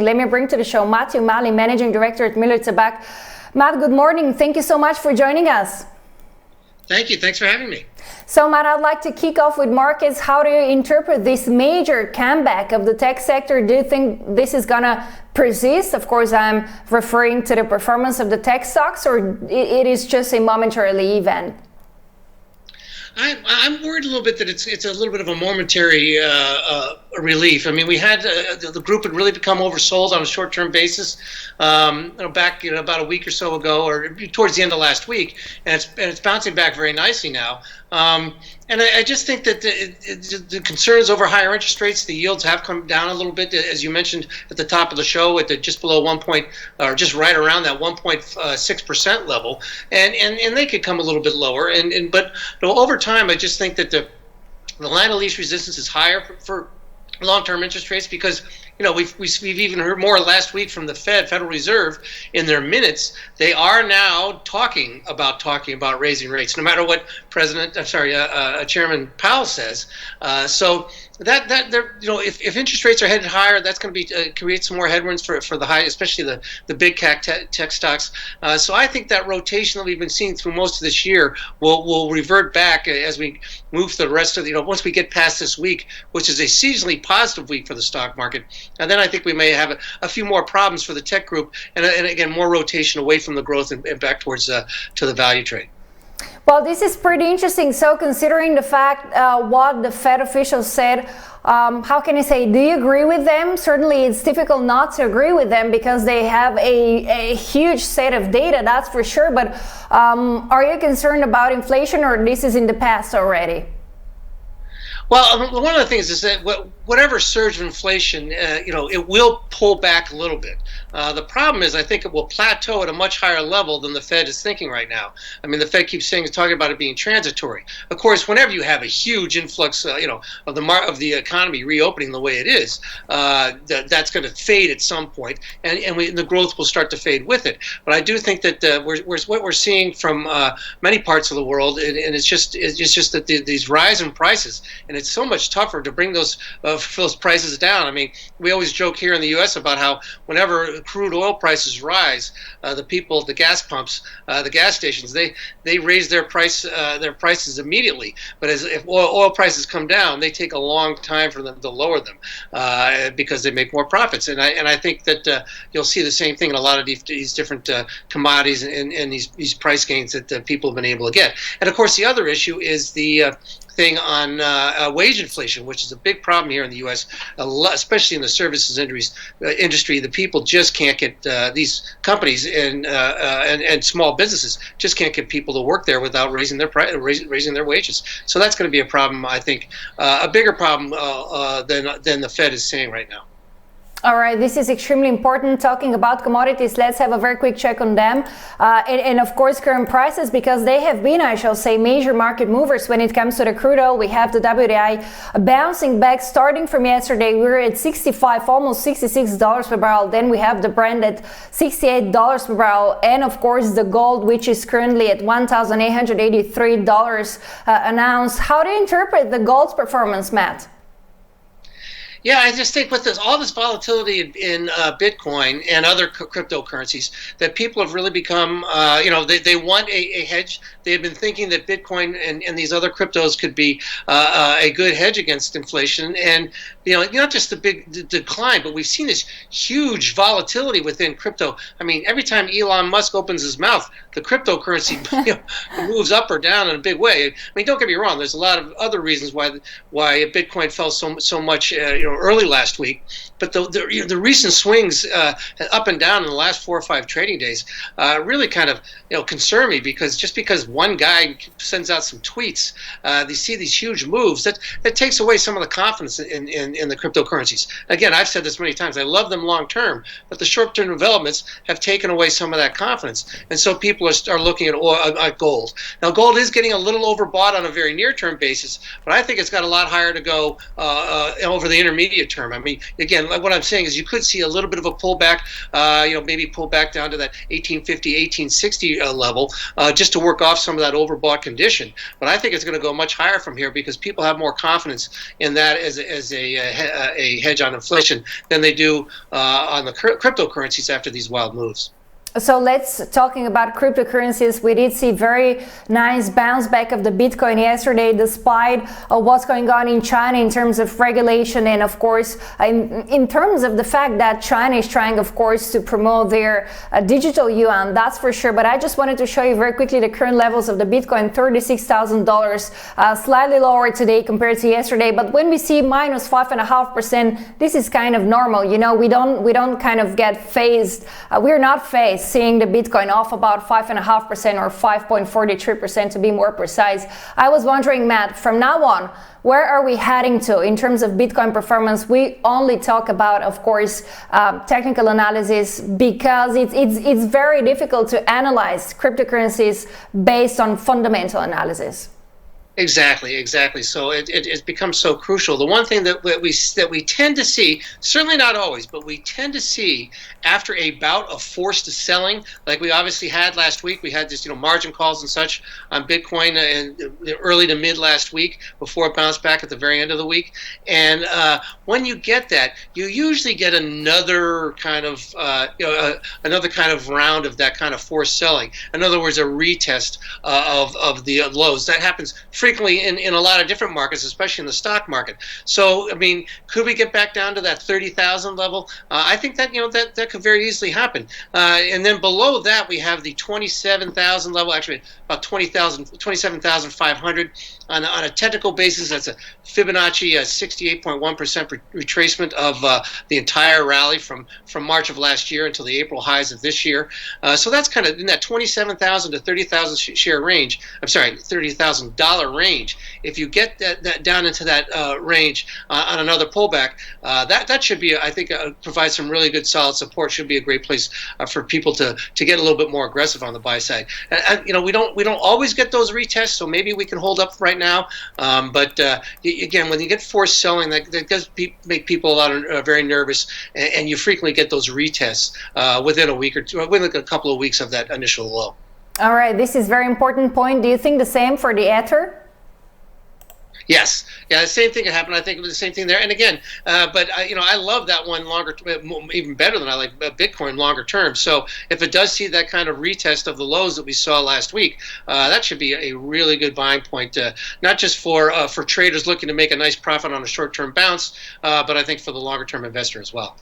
let me bring to the show Matthew Maley, Managing Director at Miller Tabak. Matt, good morning. Thank you so much for joining us. Thank you. Thanks for having me. So, Matt, I'd like to kick off with markets. How do you interpret this major comeback of the tech sector? Do you think this is going to persist? Of course, I'm referring to the performance of the tech stocks, or it is just a momentary event? I'm worried a little bit that it's a little bit of a momentary relief. I mean, we had the group had really become oversold on a short-term basis back about a week or so ago, or towards the end of last week, and it's bouncing back very nicely now. And I just think that the concerns over higher interest rates, the yields have come down a little bit, as you mentioned at the top of the show, at just below or just right around that 1.6% level, and they could come a little bit lower. But over time, I just think that the line of least resistance is higher for long-term interest rates, because we've even heard more last week from the Federal Reserve in their minutes. They are now talking about raising rates, no matter what Chairman Powell says. So that if interest rates are headed higher, that's going to create some more headwinds for the high, especially the big cap tech stocks. So I think that rotation that we've been seeing through most of this year will revert back as we move to the rest of once we get past this week, which is a seasonally positive week for the stock market. And then I think we may have a few more problems for the tech group, and again, more rotation away from the growth and back towards to the value trade. Well, this is pretty interesting. So considering the fact what the Fed officials said, how can I say, do you agree with them? Certainly it's difficult not to agree with them because they have a huge set of data, that's for sure. But are you concerned about inflation, or this is in the past already? Well, one of the things is that whatever surge of inflation, it will pull back a little bit. The problem is, I think it will plateau at a much higher level than the Fed is thinking right now. I mean, the Fed keeps talking about it being transitory. Of course, whenever you have a huge influx, of the economy reopening the way it is, that's going to fade at some point, and the growth will start to fade with it. But I do think that what we're seeing from many parts of the world, and it's just that these rise in prices, and it's so much tougher to bring those prices down. I mean, we always joke here in the U.S. about how whenever crude oil prices rise, the people at the gas pumps, the gas stations, they raise their prices immediately. But if oil prices come down, they take a long time for them to lower them because they make more profits. And I think that you'll see the same thing in a lot of these different commodities and these price gains that people have been able to get. And of course, the other issue is the thing on wage inflation, which is a big problem here in the U.S., especially in the services industry. The people just can't get these companies and small businesses just can't get people to work there without raising their wages. So that's going to be a problem, I think, a bigger problem than the Fed is saying right now. All right, this is extremely important. Talking about commodities, let's have a very quick check on them. And of course, current prices, because they have been, I shall say, major market movers when it comes to the crude oil. We have the WTI bouncing back starting from yesterday. We were at 65, almost $66 per barrel. Then we have the Brent at $68 per barrel. And of course, the gold, which is currently at $1,883 an ounce. How do you interpret the gold's performance, Matt? Yeah, I just think with all this volatility in Bitcoin and other cryptocurrencies, that people have really become, they want a hedge. They have been thinking that Bitcoin and these other cryptos could be a good hedge against inflation. And, not just the big decline, but we've seen this huge volatility within crypto. I mean, every time Elon Musk opens his mouth, the cryptocurrency moves up or down in a big way. I mean, don't get me wrong. There's a lot of other reasons why Bitcoin fell so much, early last week, but the recent swings up and down in the last 4 or 5 trading days really kind of concern me, because just because one guy sends out some tweets, they see these huge moves that takes away some of the confidence in the cryptocurrencies. Again, I've said this many times. I love them long term, but the short term developments have taken away some of that confidence, and so people are looking at gold. Now, gold is getting a little overbought on a very near term basis, but I think it's got a lot higher to go over the intermediate term. I mean, again, what I'm saying is you could see a little bit of a pullback, maybe pull back down to that 1850, 1860 level, just to work off some of that overbought condition. But I think it's going to go much higher from here, because people have more confidence in that as a hedge on inflation than they do on the cryptocurrencies after these wild moves. So let's talking about cryptocurrencies. We did see very nice bounce back of the Bitcoin yesterday, despite what's going on in China in terms of regulation, and of course in terms of the fact that China is trying, of course, to promote their digital yuan. That's for sure. But I just wanted to show you very quickly the current levels of the Bitcoin: $36,000, slightly lower today compared to yesterday. But when we see minus 5.5%, this is kind of normal. You know, we don't kind of get phased. We're not phased seeing the Bitcoin off about 5.5% or 5.43% to be more precise. I was wondering, Matt, from now on, where are we heading to in terms of Bitcoin performance? We only talk about, of course, technical analysis, because it's very difficult to analyze cryptocurrencies based on fundamental analysis. Exactly. So it becomes so crucial. The one thing that we tend to see, certainly not always, but we tend to see after a bout of forced selling, like we obviously had last week. We had this, margin calls and such on Bitcoin in early to mid last week before it bounced back at the very end of the week. And when you get that, you usually get another kind of another kind of round of that kind of forced selling. In other words, a retest of the lows. That happens frequently in a lot of different markets, especially in the stock market. So, I mean, could we get back down to that 30,000 level? I think that that could very easily happen. And then below that, we have the 27,000 level. Actually, about 27,500 on a technical basis. That's a Fibonacci 68.1% retracement of the entire rally from March of last year until the April highs of this year. So that's kind of in that 27,000 to 30,000 share range. I'm sorry, $30,000 range. If you get that down into that range on another pullback, that should be, I think, provide some really good solid support. Should be a great place for people to get a little bit more aggressive on the buy side. And we don't always get those retests, so maybe we can hold up right now. But again, when you get forced selling, that does make people a lot of very nervous, and you frequently get those retests within a week or two, within a couple of weeks of that initial low. All right, this is very important point. Do you think the same for the Ether? Yes, yeah, the same thing can happen. I think it was the same thing there. And again, but I love that one longer, even better than I like Bitcoin longer term. So if it does see that kind of retest of the lows that we saw last week, that should be a really good buying point, not just for traders looking to make a nice profit on a short-term bounce, but I think for the longer-term investor as well.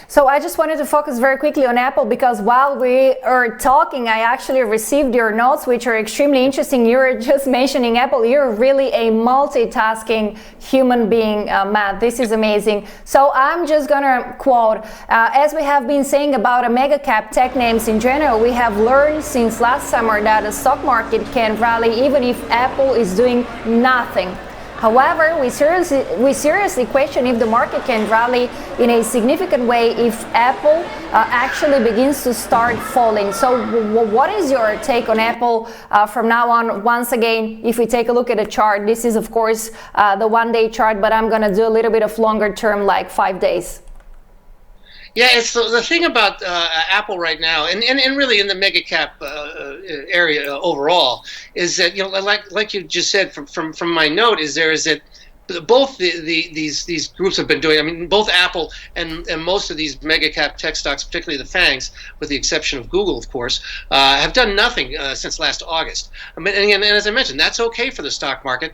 So I just wanted to focus very quickly on Apple, because while we are talking, I actually received your notes, which are extremely interesting. You were just mentioning Apple. You're really a multitasking human being, Matt. This is amazing. So I'm just going to quote, as we have been saying about mega cap tech names in general, we have learned since last summer that the stock market can rally even if Apple is doing nothing. However, we seriously question if the market can rally in a significant way if Apple actually begins to start falling. So what is your take on Apple from now on? Once again, if we take a look at the chart, this is of course the one-day chart, but I'm going to do a little bit of longer term, like 5 days. Yeah, it's the thing about Apple right now, and really in the mega cap area overall, is that like you just said from my note, is that both these groups have been doing. I mean, both Apple and most of these mega cap tech stocks, particularly the FANGs, with the exception of Google, of course, have done nothing since last August. I mean, and as I mentioned, that's okay for the stock market.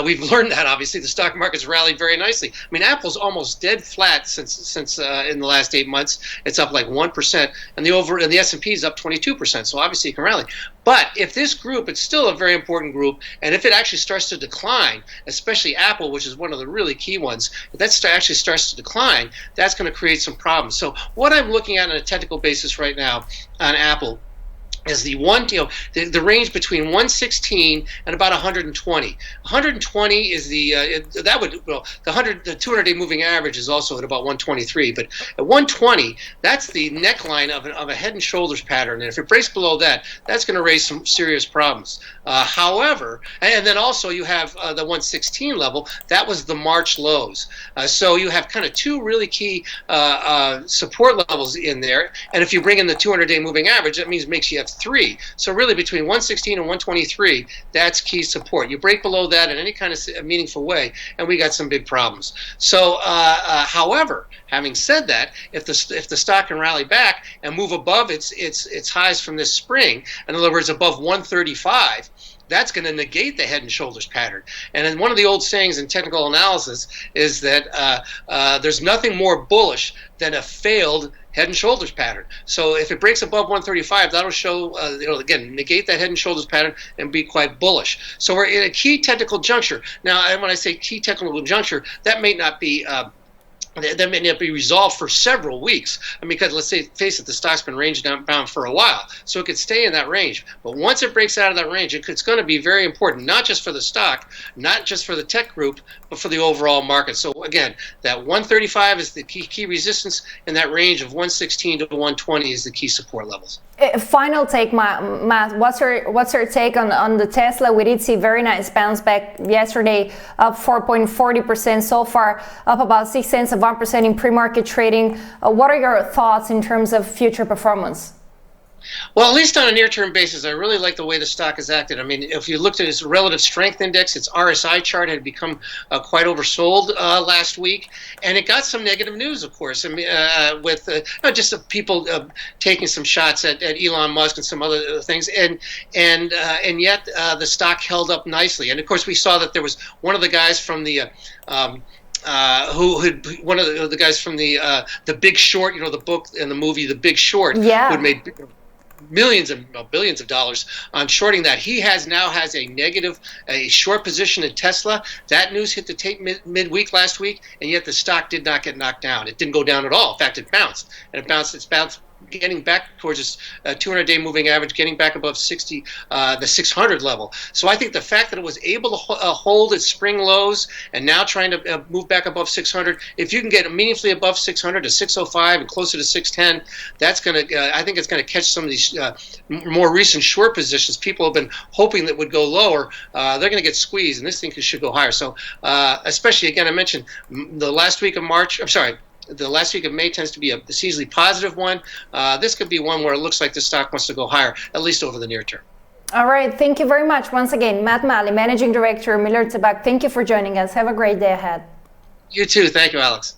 We've learned that obviously the stock market's rallied very nicely. I mean, Apple's almost dead flat since in the last 8 months. It's up like 1%, and the S&P is up 22%. So obviously it can rally. But if this group, it's still a very important group, and if it actually starts to decline, especially Apple, which is one of the really key ones, if that actually starts to decline, that's going to create some problems. So what I'm looking at on a technical basis right now on Apple is the range between 116 and about 120. 120 is the 200-day moving average is also at about 123. But at 120, that's the neckline of a head and shoulders pattern. And if it breaks below that, that's going to raise some serious problems. However, and then also you have the 116 level. That was the March lows. So you have kind of two really key support levels in there. And if you bring in the 200-day moving average, that makes you have at 3. So really between 116 and 123, that's key support. You break below that in any kind of meaningful way, and we got some big problems. So, however, having said that, if the stock can rally back and move above its highs from this spring, in other words, above 135, that's going to negate the head and shoulders pattern. And then one of the old sayings in technical analysis is that there's nothing more bullish than a failed head and shoulders pattern. So if it breaks above 135, that'll show, again, negate that head and shoulders pattern and be quite bullish. So we're in a key technical juncture. Now, when I say key technical juncture, that may not be that may not be resolved for several weeks. I mean, because let's face it, the stock's been range bound for a while, so it could stay in that range. But once it breaks out of that range, it's going to be very important, not just for the stock, not just for the tech group, but for the overall market. So again, that 135 is the key resistance, and that range of 116 to 120 is the key support levels. Final take, Matt. What's your take on the Tesla? We did see very nice bounce back yesterday, up 4.40% so far, up about 6 cents of 1% in pre-market trading. What are your thoughts in terms of future performance? Well, at least on a near-term basis, I really like the way the stock has acted. I mean, if you looked at its relative strength index, its RSI chart had become quite oversold last week, and it got some negative news, of course. I mean, with just people taking some shots at Elon Musk and some other things, and yet the stock held up nicely. And of course, we saw that there was one of the guys from the one of the guys from the Big Short, the book and the movie The Big Short, who had made millions and billions of dollars on shorting that. He now has a short position in Tesla. That news hit the tape midweek last week, and yet the stock did not get knocked down. It didn't go down at all. In fact, it bounced, and it's bounced getting back towards its 200-day moving average, getting back above the 600 level. So I think the fact that it was able to hold its spring lows and now trying to move back above 600, if you can get meaningfully above 600 to 605 and closer to 610, that's going to, I think it's going to catch some of these more recent short positions. People have been hoping that would go lower. They're going to get squeezed, and this thing should go higher. So especially, again, I mentioned the last week of March, the last week of May tends to be a seasonally positive one. This could be one where it looks like the stock wants to go higher, at least over the near term. All right. Thank you very much. Once again, Matt Maley, Managing Director, Miller Tabak. Thank you for joining us. Have a great day ahead. You too. Thank you, Alex.